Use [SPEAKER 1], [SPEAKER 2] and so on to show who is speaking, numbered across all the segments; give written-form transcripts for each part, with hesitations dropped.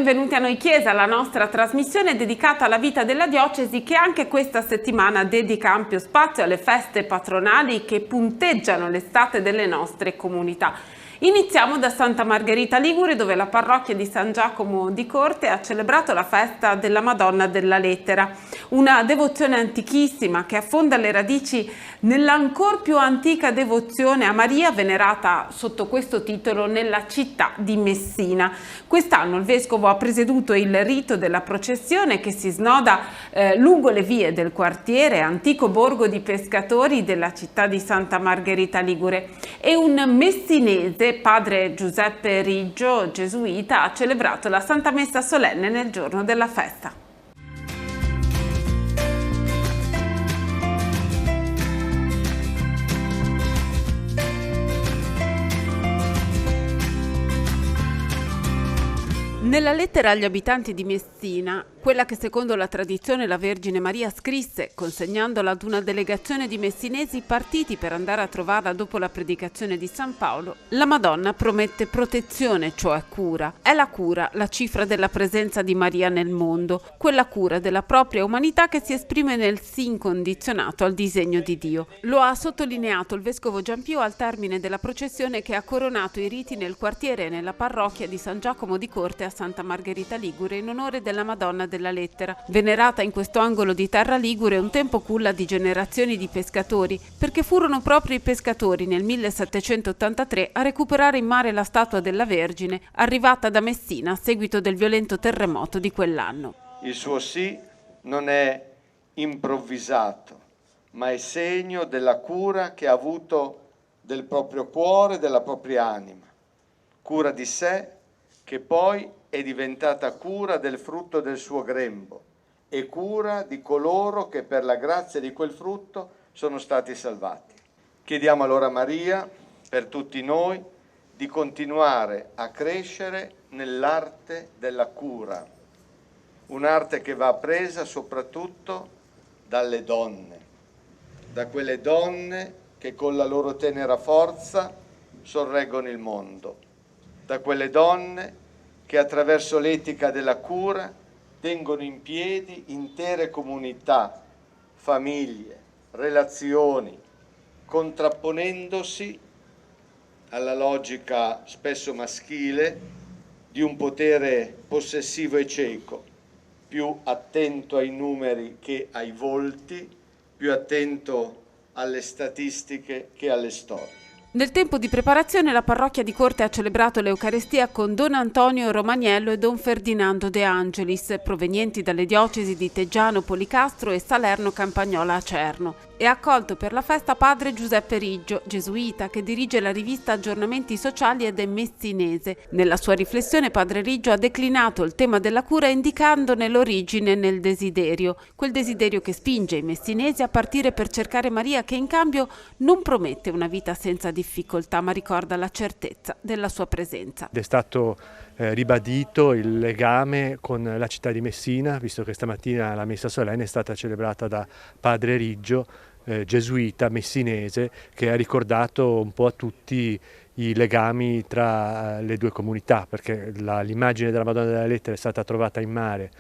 [SPEAKER 1] benvenuti a Noi Chiesa, la nostra trasmissione dedicata alla vita della diocesi che anche questa settimana dedica ampio spazio alle feste patronali che punteggiano l'estate delle nostre comunità. Iniziamo da Santa Margherita Ligure, dove la parrocchia di San Giacomo di Corte ha celebrato la festa della Madonna della Lettera, una devozione antichissima che affonda le radici nell'ancor più antica devozione a Maria venerata sotto questo titolo nella città di Messina. Quest'anno il vescovo ha presieduto il rito della processione che si snoda lungo le vie del quartiere antico borgo di pescatori della città di Santa Margherita Ligure, e un messinese, padre Giuseppe Riggio, gesuita, ha celebrato la Santa Messa solenne nel giorno della festa. Nella lettera agli abitanti di Messina, quella che secondo la tradizione la Vergine Maria scrisse, consegnandola ad una delegazione di messinesi partiti per andare a trovarla dopo la predicazione di San Paolo, la Madonna promette protezione, cioè cura. È la cura la cifra della presenza di Maria nel mondo, quella cura della propria umanità che si esprime nel sì incondizionato al disegno di Dio. Lo ha sottolineato il vescovo Giampio al termine della processione che ha coronato i riti nel quartiere e nella parrocchia di San Giacomo di Corte a Santa Margherita Ligure in onore della Madonna della Lettera, venerata in questo angolo di terra ligure un tempo culla di generazioni di pescatori, perché furono proprio i pescatori nel 1783 a recuperare in mare la statua della Vergine arrivata da Messina a seguito del violento terremoto di quell'anno.
[SPEAKER 2] Il suo sì non è improvvisato, ma è segno della cura che ha avuto del proprio cuore, della propria anima, cura di sé che poi è diventata cura del frutto del suo grembo e cura di coloro che per la grazia di quel frutto sono stati salvati. Chiediamo allora a Maria, per tutti noi, di continuare a crescere nell'arte della cura, un'arte che va appresa soprattutto dalle donne, da quelle donne che con la loro tenera forza sorreggono il mondo, da quelle donne che attraverso l'etica della cura tengono in piedi intere comunità, famiglie, relazioni, contrapponendosi alla logica spesso maschile di un potere possessivo e cieco, più attento ai numeri che ai volti, più attento alle statistiche che alle storie.
[SPEAKER 1] Nel tempo di preparazione la parrocchia di Corte ha celebrato l'Eucarestia con Don Antonio Romaniello e Don Ferdinando De Angelis, provenienti dalle diocesi di Teggiano Policastro e Salerno Campagnola Acerno, e ha accolto per la festa padre Giuseppe Riggio, gesuita, che dirige la rivista Aggiornamenti Sociali ed è messinese. Nella sua riflessione padre Riggio ha declinato il tema della cura indicandone l'origine nel desiderio, quel desiderio che spinge i messinesi a partire per cercare Maria, che in cambio non promette una vita senza difficoltà, ma ricorda la certezza della sua presenza.
[SPEAKER 3] È stato ribadito il legame con la città di Messina, visto che stamattina la messa solenne è stata celebrata da padre Riggio, gesuita messinese, che ha ricordato un po' a tutti i legami tra le due comunità, perché l'immagine della Madonna della Lettera è stata trovata in mare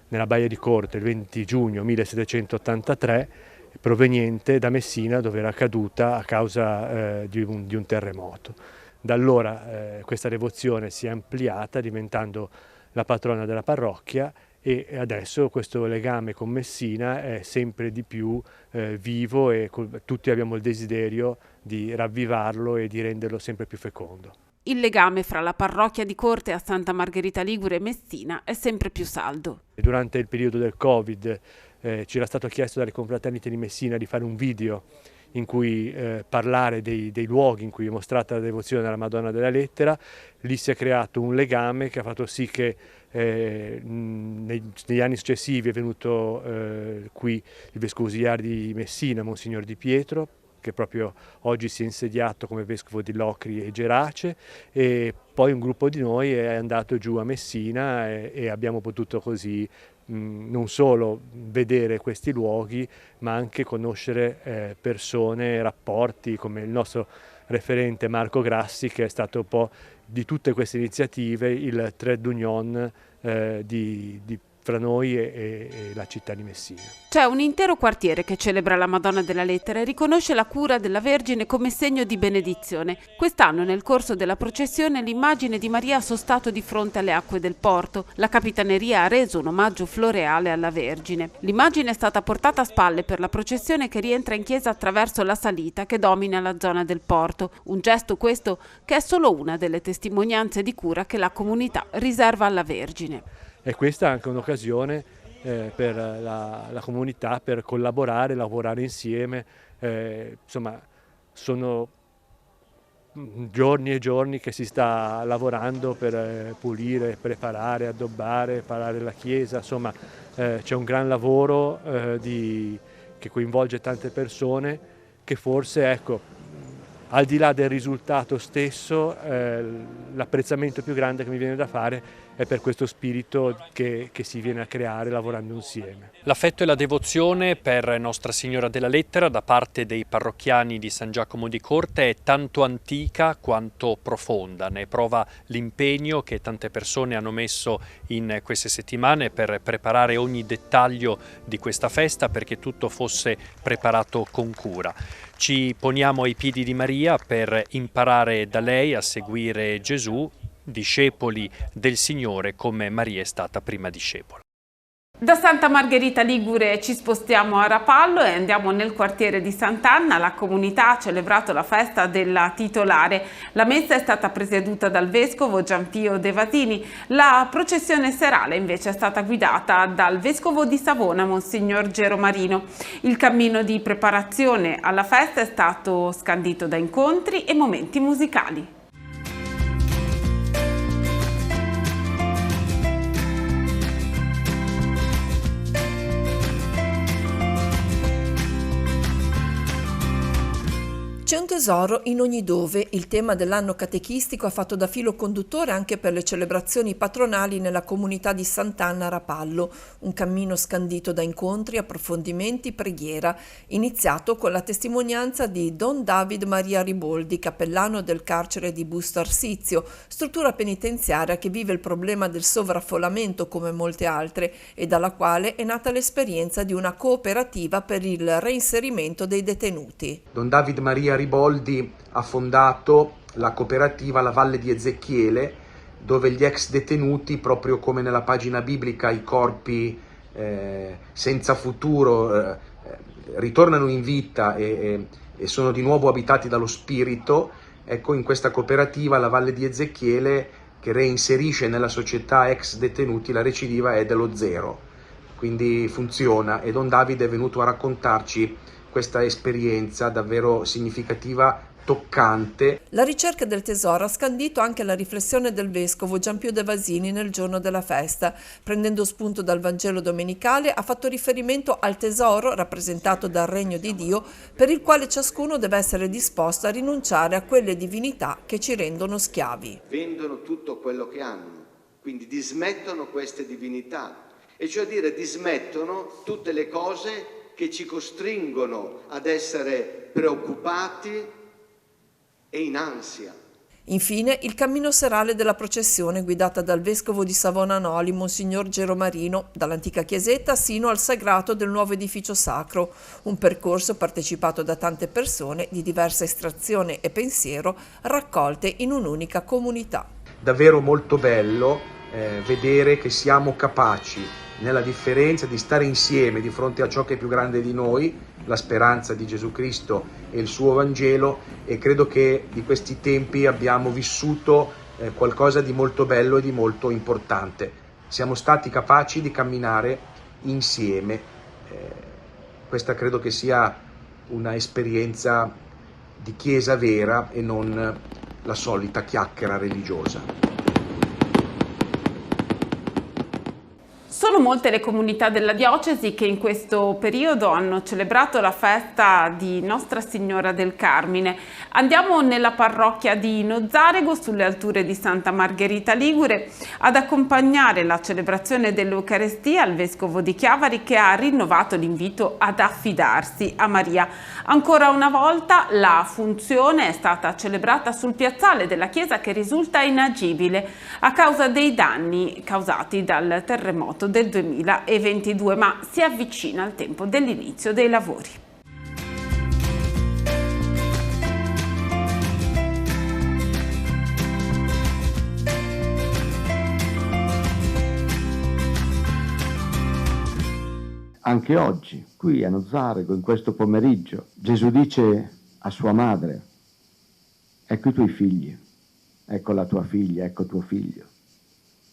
[SPEAKER 3] nella Baia di Corte il 20 giugno 1783, proveniente da Messina, dove era caduta a causa di un terremoto. Da allora questa devozione si è ampliata, diventando la patrona della parrocchia, e adesso questo legame con Messina è sempre di più vivo e tutti abbiamo il desiderio di ravvivarlo e di renderlo sempre più fecondo.
[SPEAKER 1] Il legame fra la parrocchia di Corte a Santa Margherita Ligure e Messina è sempre più saldo.
[SPEAKER 3] Durante il periodo del Covid ci era stato chiesto dalle confraternite di Messina di fare un video in cui parlare dei luoghi in cui è mostrata la devozione alla Madonna della Lettera. Lì si è creato un legame che ha fatto sì che negli anni successivi è venuto qui il vescovo ausiliare di Messina, Monsignor Di Pietro, che proprio oggi si è insediato come vescovo di Locri e Gerace, e poi un gruppo di noi è andato giù a Messina e abbiamo potuto così non solo vedere questi luoghi, ma anche conoscere persone, rapporti, come il nostro referente Marco Grassi, che è stato un po' di tutte queste iniziative il trait d'union fra noi e la città di Messina.
[SPEAKER 1] C'è un intero quartiere che celebra la Madonna della Lettera e riconosce la cura della Vergine come segno di benedizione. Quest'anno, nel corso della processione, l'immagine di Maria ha sostato di fronte alle acque del porto. La Capitaneria ha reso un omaggio floreale alla Vergine. L'immagine è stata portata a spalle per la processione che rientra in chiesa attraverso la salita che domina la zona del porto. Un gesto questo che è solo una delle testimonianze di cura che la comunità riserva alla Vergine.
[SPEAKER 3] E questa è anche un'occasione per la comunità per collaborare, lavorare insieme. Insomma, sono giorni e giorni che si sta lavorando per pulire, preparare, addobbare, parare la chiesa. Insomma, c'è un gran lavoro che coinvolge tante persone, che forse, ecco, al di là del risultato stesso, l'apprezzamento più grande che mi viene da fare è per questo spirito che si viene a creare lavorando insieme.
[SPEAKER 4] L'affetto e la devozione per Nostra Signora della Lettera da parte dei parrocchiani di San Giacomo di Corte è tanto antica quanto profonda. Ne prova l'impegno che tante persone hanno messo in queste settimane per preparare ogni dettaglio di questa festa, perché tutto fosse preparato con cura. Ci poniamo ai piedi di Maria per imparare da lei a seguire Gesù, discepoli del Signore come Maria è stata prima discepola.
[SPEAKER 1] Da Santa Margherita Ligure ci spostiamo a Rapallo e andiamo nel quartiere di Sant'Anna. La comunità ha celebrato la festa della titolare. La messa è stata presieduta dal vescovo Gianpio De Vasini. La processione serale invece è stata guidata dal vescovo di Savona, Monsignor Geromarino. Il cammino di preparazione alla festa è stato scandito da incontri e momenti musicali.
[SPEAKER 5] C'è un tesoro in ogni dove. Il tema dell'anno catechistico ha fatto da filo conduttore anche per le celebrazioni patronali nella comunità di Sant'Anna Rapallo, un cammino scandito da incontri, approfondimenti, preghiera, iniziato con la testimonianza di Don David Maria Riboldi, cappellano del carcere di Busto Arsizio, struttura penitenziaria che vive il problema del sovraffollamento come molte altre e dalla quale è nata l'esperienza di una cooperativa per il reinserimento dei detenuti.
[SPEAKER 6] Don David Maria Riboldi ha fondato la cooperativa La Valle di Ezechiele, dove gli ex detenuti, proprio come nella pagina biblica i corpi senza futuro ritornano in vita e sono di nuovo abitati dallo spirito. Ecco, in questa cooperativa La Valle di Ezechiele, che reinserisce nella società ex detenuti, la recidiva è dello 0, quindi funziona, e Don David è venuto a raccontarci questa esperienza davvero significativa, toccante.
[SPEAKER 5] La ricerca del tesoro ha scandito anche la riflessione del vescovo Gianpio De Vasini nel giorno della festa. Prendendo spunto dal Vangelo domenicale, ha fatto riferimento al tesoro rappresentato dal regno di Dio, per il quale ciascuno deve essere disposto a rinunciare a quelle divinità che ci rendono schiavi.
[SPEAKER 2] Vendono tutto quello che hanno, quindi dismettono queste divinità, e cioè dire dismettono tutte le cose che ci costringono ad essere preoccupati e in ansia.
[SPEAKER 5] Infine, il cammino serale della processione guidata dal vescovo di Savona Noli, Monsignor Geromarino, dall'antica chiesetta sino al sagrato del nuovo edificio sacro, un percorso partecipato da tante persone di diversa estrazione e pensiero, raccolte in un'unica comunità.
[SPEAKER 6] Davvero molto bello vedere che siamo capaci, nella differenza, di stare insieme di fronte a ciò che è più grande di noi, la speranza di Gesù Cristo e il suo Vangelo, e credo che di questi tempi abbiamo vissuto qualcosa di molto bello e di molto importante. Siamo stati capaci di camminare insieme. Questa credo che sia una esperienza di chiesa vera e non la solita chiacchiera religiosa.
[SPEAKER 1] sono molte le comunità della diocesi che in questo periodo hanno celebrato la festa di Nostra Signora del Carmine. Andiamo nella parrocchia di Nozzarego, sulle alture di Santa Margherita Ligure, ad accompagnare la celebrazione dell'Eucarestia il Vescovo di Chiavari, che ha rinnovato l'invito ad affidarsi a Maria. Ancora una volta la funzione è stata celebrata sul piazzale della chiesa, che risulta inagibile a causa dei danni causati dal terremoto del 2022, ma si avvicina al tempo dell'inizio dei lavori.
[SPEAKER 7] Anche oggi, qui a Nozzarego, in questo pomeriggio, Gesù dice a sua madre: ecco i tuoi figli, ecco la tua figlia, ecco tuo figlio,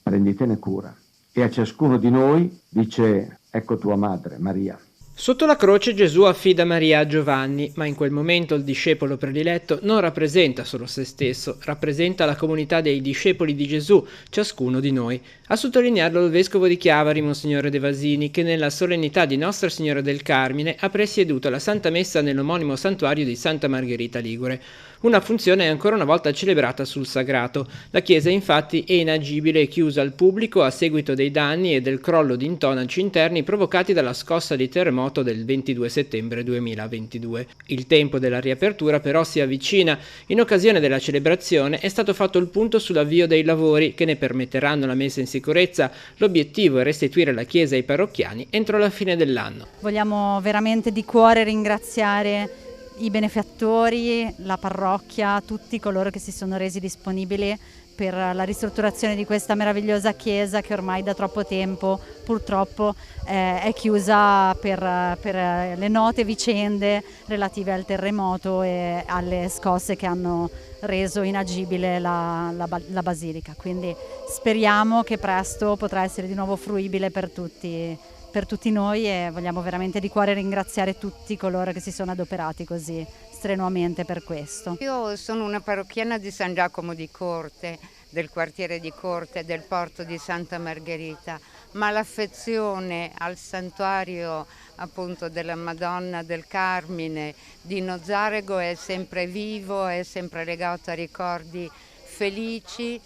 [SPEAKER 7] prenditene cura. E a ciascuno di noi dice: ecco tua madre, Maria.
[SPEAKER 8] Sotto la croce Gesù affida Maria a Giovanni, ma in quel momento il discepolo prediletto non rappresenta solo se stesso, rappresenta la comunità dei discepoli di Gesù, ciascuno di noi. A sottolinearlo il vescovo di Chiavari, Monsignore De Vasini, che nella solennità di Nostra Signora del Carmine ha presieduto la Santa Messa nell'omonimo santuario di Santa Margherita Ligure. Una funzione ancora una volta celebrata sul sagrato. La chiesa infatti è inagibile e chiusa al pubblico a seguito dei danni e del crollo di intonaci interni provocati dalla scossa di terremoto del 22 settembre 2022. Il tempo della riapertura però si avvicina. In occasione della celebrazione è stato fatto il punto sull'avvio dei lavori che ne permetteranno la messa in sicurezza. L'obiettivo è restituire la chiesa ai parrocchiani entro la fine dell'anno.
[SPEAKER 9] Vogliamo veramente di cuore ringraziare i benefattori, la parrocchia, tutti coloro che si sono resi disponibili per la ristrutturazione di questa meravigliosa chiesa che ormai da troppo tempo purtroppo è chiusa per le note vicende relative al terremoto e alle scosse che hanno reso inagibile la basilica. Quindi speriamo che presto potrà essere di nuovo fruibile per tutti noi, e vogliamo veramente di cuore ringraziare tutti coloro che si sono adoperati così strenuamente per questo.
[SPEAKER 10] Io sono una parrocchiana di San Giacomo di Corte, del quartiere di Corte, del porto di Santa Margherita, ma l'affezione al santuario appunto della Madonna del Carmine di Nozzarego è sempre vivo, è sempre legato a ricordi felici,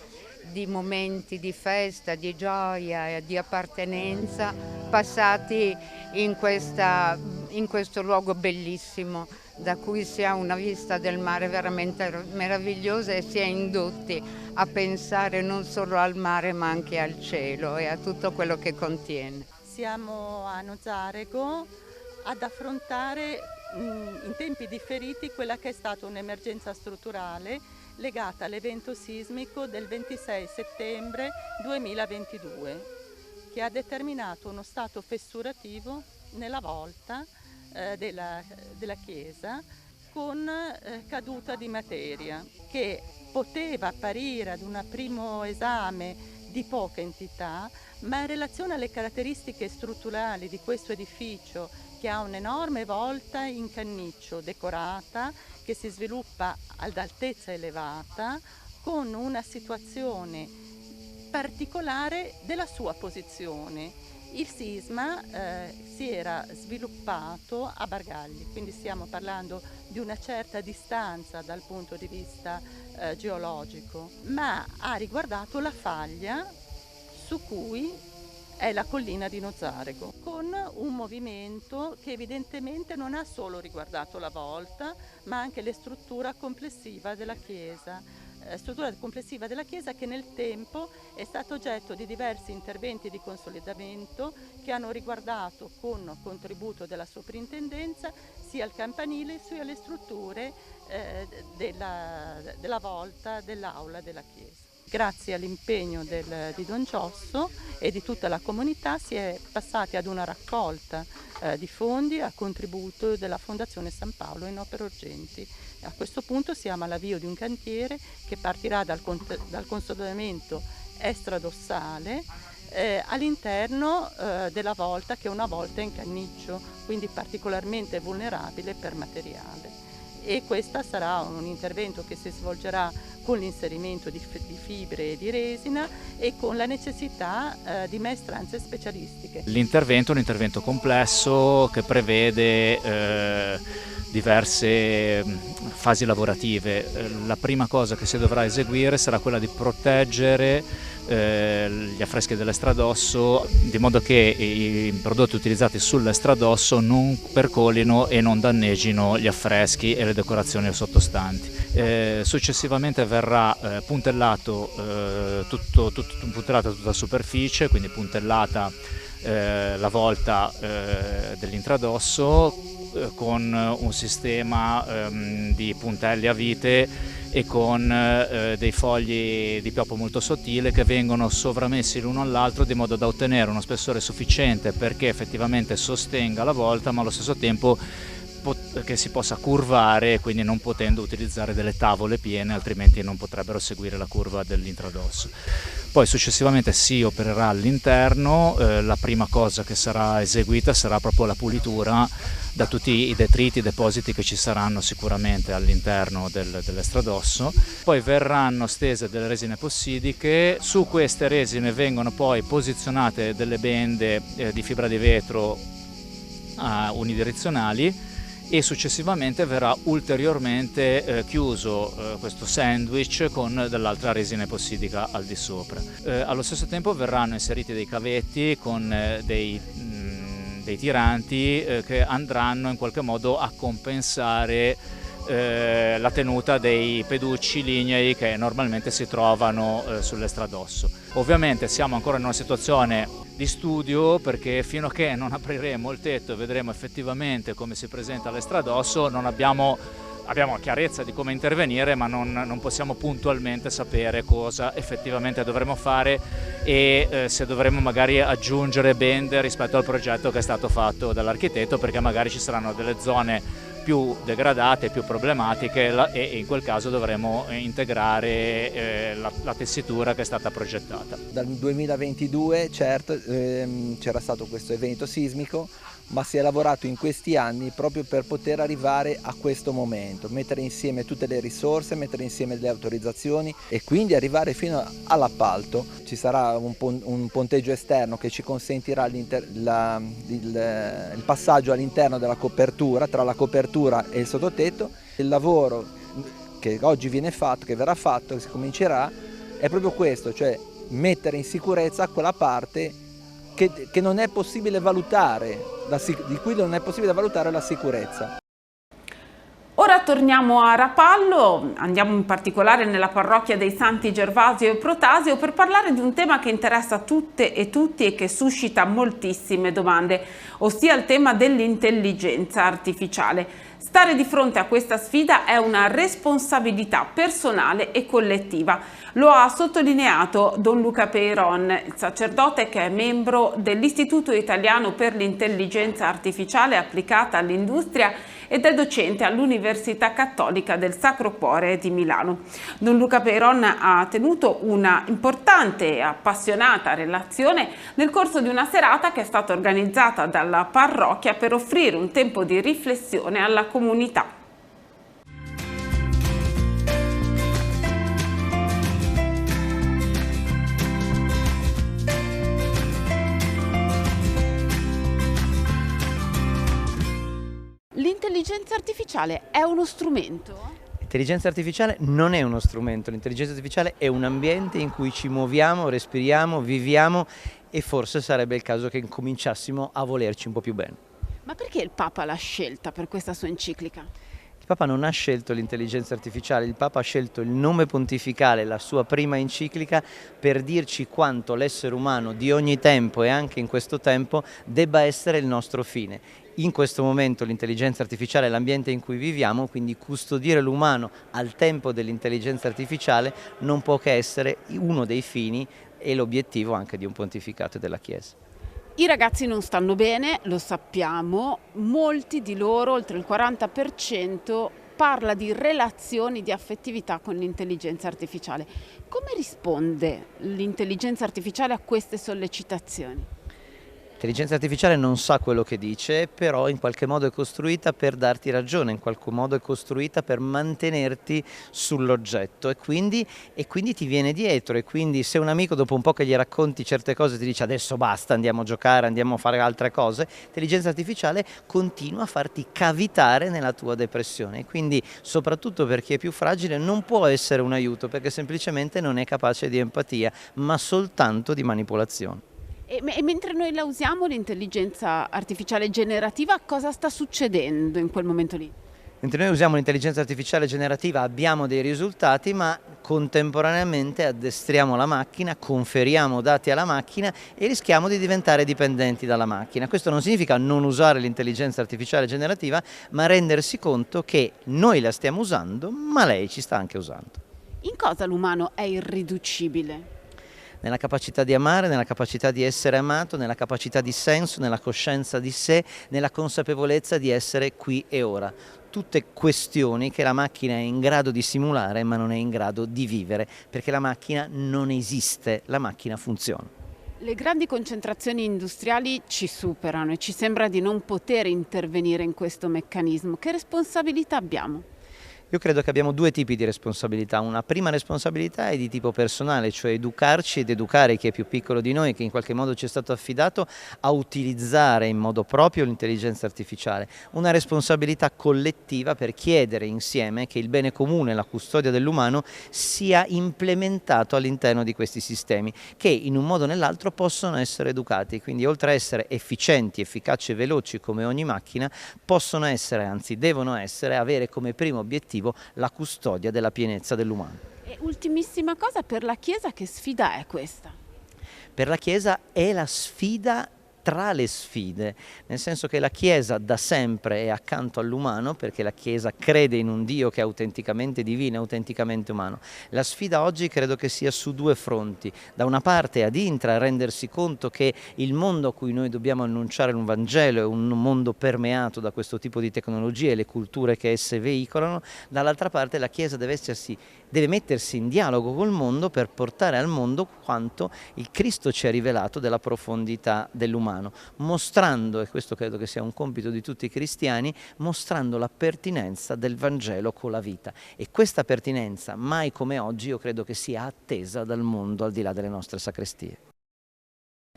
[SPEAKER 10] di momenti di festa, di gioia e di appartenenza passati in questo luogo bellissimo, da cui si ha una vista del mare veramente meravigliosa e si è indotti a pensare non solo al mare ma anche al cielo e a tutto quello che contiene.
[SPEAKER 11] Siamo a Nozzarego ad affrontare in tempi differiti quella che è stata un'emergenza strutturale legata all'evento sismico del 26 settembre 2022, che ha determinato uno stato fessurativo nella volta della chiesa, con caduta di materia che poteva apparire ad un primo esame di poca entità, ma in relazione alle caratteristiche strutturali di questo edificio, che ha un'enorme volta in canniccio decorata che si sviluppa ad altezza elevata, con una situazione particolare della sua posizione. Il sisma si era sviluppato a Bargagli, quindi stiamo parlando di una certa distanza dal punto di vista geologico, ma ha riguardato la faglia su cui è la collina di Nozzarego, con un movimento che evidentemente non ha solo riguardato la volta, ma anche la struttura complessiva della chiesa. Che nel tempo è stato oggetto di diversi interventi di consolidamento che hanno riguardato, con contributo della soprintendenza, sia il campanile sia le strutture della volta dell'aula della chiesa. Grazie all'impegno di Don Giosso e di tutta la comunità si è passati ad una raccolta di fondi a contributo della Fondazione San Paolo in opere urgenti. A questo punto siamo all'avvio di un cantiere che partirà dal consolidamento estradossale all'interno della volta, che è una volta in canniccio, quindi particolarmente vulnerabile per materiale. E questo sarà un intervento che si svolgerà con l'inserimento di fibre e di resina e con la necessità di maestranze specialistiche.
[SPEAKER 12] L'intervento è un intervento complesso che prevede diverse fasi lavorative. La prima cosa che si dovrà eseguire sarà quella di proteggere gli affreschi dell'estradosso, di modo che i prodotti utilizzati sull'estradosso non percolino e non danneggino gli affreschi e le decorazioni sottostanti. Successivamente verrà puntellato puntellata tutta la superficie, quindi puntellata la volta dell'intradosso con un sistema di puntelli a vite e con dei fogli di pioppo molto sottile che vengono sovramessi l'uno all'altro di modo da ottenere uno spessore sufficiente perché effettivamente sostenga la volta, ma allo stesso tempo che si possa curvare, quindi non potendo utilizzare delle tavole piene, altrimenti non potrebbero seguire la curva dell'intradosso. Poi successivamente si opererà all'interno, la prima cosa che sarà eseguita sarà proprio la pulitura da tutti i detriti, i depositi che ci saranno sicuramente all'interno dell'estradosso. Poi verranno stese delle resine epossidiche, su queste resine vengono poi posizionate delle bende di fibra di vetro unidirezionali e successivamente verrà ulteriormente chiuso questo sandwich con dell'altra resina epossidica al di sopra. Allo stesso tempo verranno inseriti dei cavetti con dei tiranti che andranno in qualche modo a compensare la tenuta dei peducci lignei che normalmente si trovano sull'estradosso. Ovviamente siamo ancora in una situazione di studio perché fino a che non apriremo il tetto e vedremo effettivamente come si presenta l'estradosso abbiamo chiarezza di come intervenire, ma non possiamo puntualmente sapere cosa effettivamente dovremo fare e se dovremo magari aggiungere bende rispetto al progetto che è stato fatto dall'architetto, perché magari ci saranno delle zone più degradate, più problematiche e in quel caso dovremo integrare la tessitura che è stata progettata.
[SPEAKER 13] Dal 2022 certo c'era stato questo evento sismico, ma si è lavorato in questi anni proprio per poter arrivare a questo momento, mettere insieme tutte le risorse, mettere insieme le autorizzazioni e quindi arrivare fino all'appalto. Ci sarà un ponteggio esterno che ci consentirà il passaggio all'interno della copertura, tra la copertura e il sottotetto. Il lavoro che oggi viene fatto, che verrà fatto, che si comincerà, è proprio questo, cioè mettere in sicurezza quella parte che non è possibile valutare, di cui non è possibile valutare la sicurezza.
[SPEAKER 1] Ora torniamo a Rapallo, andiamo in particolare nella parrocchia dei Santi Gervasio e Protasio per parlare di un tema che interessa tutte e tutti e che suscita moltissime domande, ossia il tema dell'intelligenza artificiale. Stare di fronte a questa sfida è una responsabilità personale e collettiva. Lo ha sottolineato Don Luca Peyron, il sacerdote che è membro dell'Istituto Italiano per l'Intelligenza Artificiale Applicata all'Industria ed è docente all'Università Cattolica del Sacro Cuore di Milano. Don Luca Peyron ha tenuto una importante e appassionata relazione nel corso di una serata che è stata organizzata dalla parrocchia per offrire un tempo di riflessione alla comunità. L'intelligenza artificiale è uno strumento?
[SPEAKER 14] L'intelligenza artificiale non è uno strumento, l'intelligenza artificiale è un ambiente in cui ci muoviamo, respiriamo, viviamo e forse sarebbe il caso che incominciassimo a volerci un po' più bene.
[SPEAKER 1] Ma perché il Papa l'ha scelta per questa sua enciclica?
[SPEAKER 14] Il Papa non ha scelto l'intelligenza artificiale, il Papa ha scelto il nome pontificale, la sua prima enciclica, per dirci quanto l'essere umano di ogni tempo e anche in questo tempo debba essere il nostro fine. In questo momento l'intelligenza artificiale è l'ambiente in cui viviamo, quindi custodire l'umano al tempo dell'intelligenza artificiale non può che essere uno dei fini e l'obiettivo anche di un pontificato della Chiesa.
[SPEAKER 1] I ragazzi non stanno bene, lo sappiamo, molti di loro, oltre il 40%, parla di relazioni, di affettività con l'intelligenza artificiale. Come risponde l'intelligenza artificiale a queste sollecitazioni?
[SPEAKER 14] L'intelligenza artificiale non sa quello che dice, però in qualche modo è costruita per darti ragione, in qualche modo è costruita per mantenerti sull'oggetto e quindi ti viene dietro, e quindi se un amico dopo un po' che gli racconti certe cose ti dice adesso basta, andiamo a giocare, andiamo a fare altre cose, l'intelligenza artificiale continua a farti cavitare nella tua depressione, e quindi soprattutto per chi è più fragile non può essere un aiuto, perché semplicemente non è capace di empatia, ma soltanto di manipolazione.
[SPEAKER 1] E mentre noi la usiamo, l'intelligenza artificiale generativa, cosa sta succedendo in quel momento lì?
[SPEAKER 14] Mentre noi usiamo l'intelligenza artificiale generativa abbiamo dei risultati, ma contemporaneamente addestriamo la macchina, conferiamo dati alla macchina e rischiamo di diventare dipendenti dalla macchina. Questo non significa non usare l'intelligenza artificiale generativa, ma rendersi conto che noi la stiamo usando, ma lei ci sta anche usando.
[SPEAKER 1] In cosa l'umano è irriducibile?
[SPEAKER 14] Nella capacità di amare, nella capacità di essere amato, nella capacità di senso, nella coscienza di sé, nella consapevolezza di essere qui e ora. Tutte questioni che la macchina è in grado di simulare ma non è in grado di vivere, perché la macchina non esiste, la macchina funziona.
[SPEAKER 1] Le grandi concentrazioni industriali ci superano e ci sembra di non poter intervenire in questo meccanismo. Che responsabilità abbiamo?
[SPEAKER 14] Io credo che abbiamo due tipi di responsabilità. Una prima responsabilità è di tipo personale, cioè educarci ed educare chi è più piccolo di noi, che in qualche modo ci è stato affidato, a utilizzare in modo proprio l'intelligenza artificiale. Una responsabilità collettiva per chiedere insieme che il bene comune, la custodia dell'umano, sia implementato all'interno di questi sistemi, che in un modo o nell'altro possono essere educati. Quindi oltre a essere efficienti, efficaci e veloci come ogni macchina, possono essere, anzi devono essere, avere come primo obiettivo la custodia della pienezza dell'umano.
[SPEAKER 1] E ultimissima cosa, per la Chiesa che sfida è questa?
[SPEAKER 14] Per la Chiesa è la sfida tra le sfide, nel senso che la Chiesa da sempre è accanto all'umano, perché la Chiesa crede in un Dio che è autenticamente divino, autenticamente umano. La sfida oggi credo che sia su due fronti: da una parte ad intra, rendersi conto che il mondo a cui noi dobbiamo annunciare un Vangelo è un mondo permeato da questo tipo di tecnologie e le culture che esse veicolano; dall'altra parte la Chiesa deve mettersi in dialogo col mondo per portare al mondo quanto il Cristo ci ha rivelato della profondità dell'umano, mostrando, e questo credo che sia un compito di tutti i cristiani, mostrando la pertinenza del Vangelo con la vita. E questa pertinenza, mai come oggi, io credo che sia attesa dal mondo al di là delle nostre sacrestie.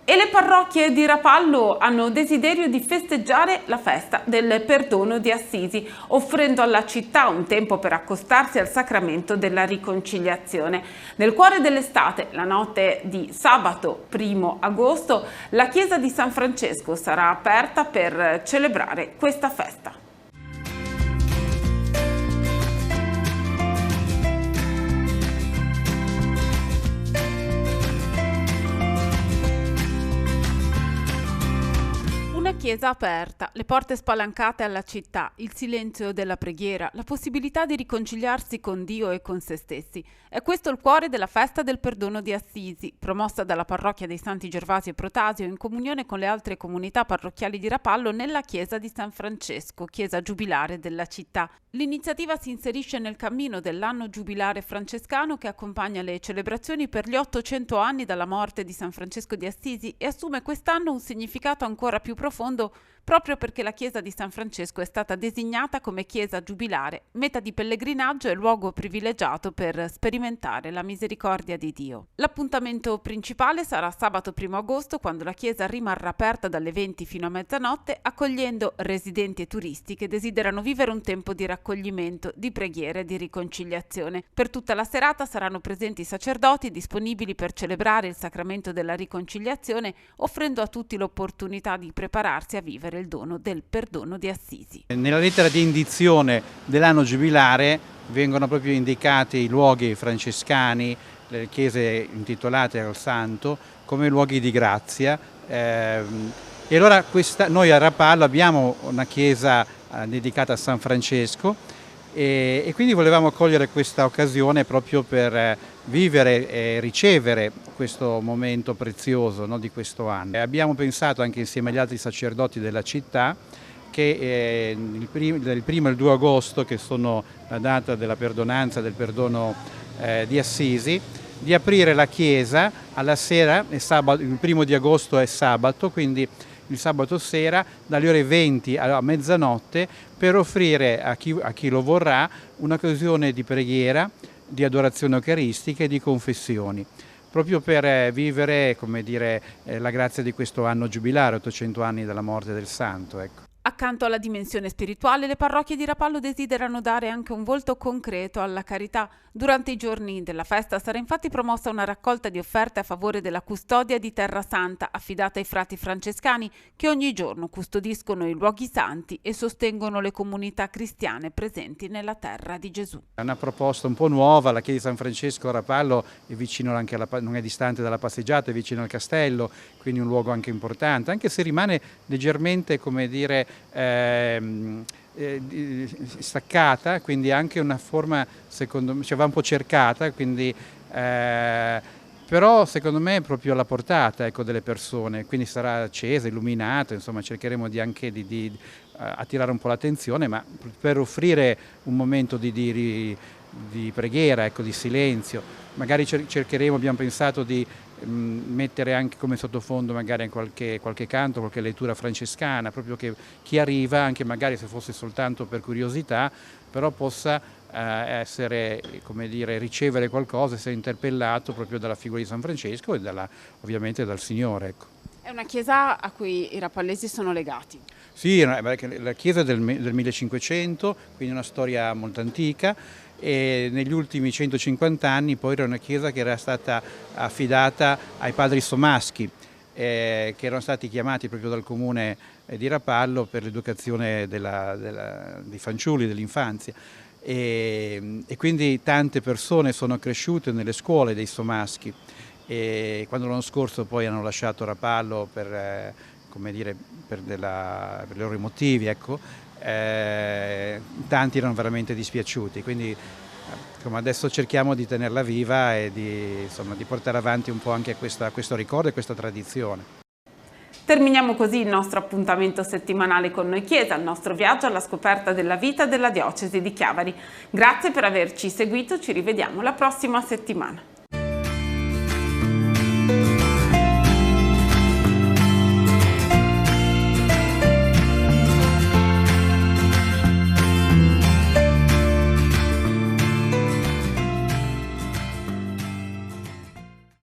[SPEAKER 1] E le parrocchie di Rapallo hanno desiderio di festeggiare la festa del perdono di Assisi, offrendo alla città un tempo per accostarsi al sacramento della riconciliazione. Nel cuore dell'estate, la notte di sabato 1° agosto, la chiesa di San Francesco sarà aperta per celebrare questa festa. Chiesa aperta, le porte spalancate alla città, il silenzio della preghiera, la possibilità di riconciliarsi con Dio e con se stessi. È questo il cuore della festa del perdono di Assisi, promossa dalla parrocchia dei Santi Gervasio e Protasio in comunione con le altre comunità parrocchiali di Rapallo nella chiesa di San Francesco, chiesa giubilare della città. L'iniziativa si inserisce nel cammino dell'anno giubilare francescano che accompagna le celebrazioni per gli 800 anni dalla morte di San Francesco di Assisi e assume quest'anno un significato ancora più profondo proprio perché la chiesa di San Francesco è stata designata come chiesa giubilare, meta di pellegrinaggio e luogo privilegiato per sperimentare la misericordia di Dio. L'appuntamento principale sarà sabato 1° agosto, quando la chiesa rimarrà aperta dalle 20 fino a mezzanotte, accogliendo residenti e turisti che desiderano vivere un tempo di raccoglimento, di preghiera e di riconciliazione. Per tutta la serata saranno presenti sacerdoti disponibili per celebrare il sacramento della riconciliazione, offrendo a tutti l'opportunità di prepararsi a vivere il dono del perdono di Assisi.
[SPEAKER 15] Nella lettera di indizione dell'anno giubilare vengono proprio indicati i luoghi francescani, le chiese intitolate al santo, come luoghi di grazia. E allora noi a Rapallo abbiamo una chiesa dedicata a San Francesco e quindi volevamo cogliere questa occasione proprio per vivere e ricevere questo momento prezioso, no, di questo anno. Abbiamo pensato anche insieme agli altri sacerdoti della città che del 1° al 2 agosto, che sono la data della perdonanza, del perdono di Assisi, di aprire la chiesa alla sera, il 1° di agosto è sabato, quindi il sabato sera dalle ore 20 a mezzanotte per offrire a chi lo vorrà un'occasione di preghiera, di adorazione eucaristica e di confessioni, proprio per vivere, come dire, la grazia di questo anno giubilare, 800 anni dalla morte del santo. Ecco.
[SPEAKER 1] Accanto alla dimensione spirituale, le parrocchie di Rapallo desiderano dare anche un volto concreto alla carità. Durante i giorni della festa sarà infatti promossa una raccolta di offerte a favore della custodia di Terra Santa, affidata ai frati francescani che ogni giorno custodiscono i luoghi santi e sostengono le comunità cristiane presenti nella terra di Gesù.
[SPEAKER 15] È una proposta un po' nuova, la chiesa di San Francesco a Rapallo è vicino anche non è distante dalla passeggiata, è vicino al castello, quindi un luogo anche importante, anche se rimane leggermente, come dire, staccata, quindi anche una forma, secondo me, va un po' cercata, quindi, però secondo me è proprio alla portata, ecco, delle persone, quindi sarà accesa, illuminata, insomma cercheremo anche di attirare un po' l'attenzione, ma per offrire un momento di preghiera, ecco, di silenzio. Magari cercheremo, abbiamo pensato di mettere anche come sottofondo magari qualche canto, qualche lettura francescana, proprio che chi arriva, anche magari se fosse soltanto per curiosità, però possa essere, come dire, ricevere qualcosa, essere interpellato proprio dalla figura di San Francesco e ovviamente dal Signore. Ecco.
[SPEAKER 1] È una chiesa a cui i rapallesi sono legati.
[SPEAKER 15] Sì, la chiesa è del 1500, quindi una storia molto antica, e negli ultimi 150 anni poi era una chiesa che era stata affidata ai padri Somaschi, che erano stati chiamati proprio dal comune di Rapallo per l'educazione dei fanciulli, dell'infanzia. E quindi tante persone sono cresciute nelle scuole dei Somaschi, e quando l'anno scorso poi hanno lasciato Rapallo per i loro motivi, ecco, tanti erano veramente dispiaciuti, quindi adesso cerchiamo di tenerla viva e di portare avanti un po' anche questo ricordo e questa tradizione.
[SPEAKER 1] Terminiamo così il nostro appuntamento settimanale con Noi Chiesa, il nostro viaggio alla scoperta della vita della diocesi di Chiavari. Grazie per averci seguito, ci rivediamo la prossima settimana.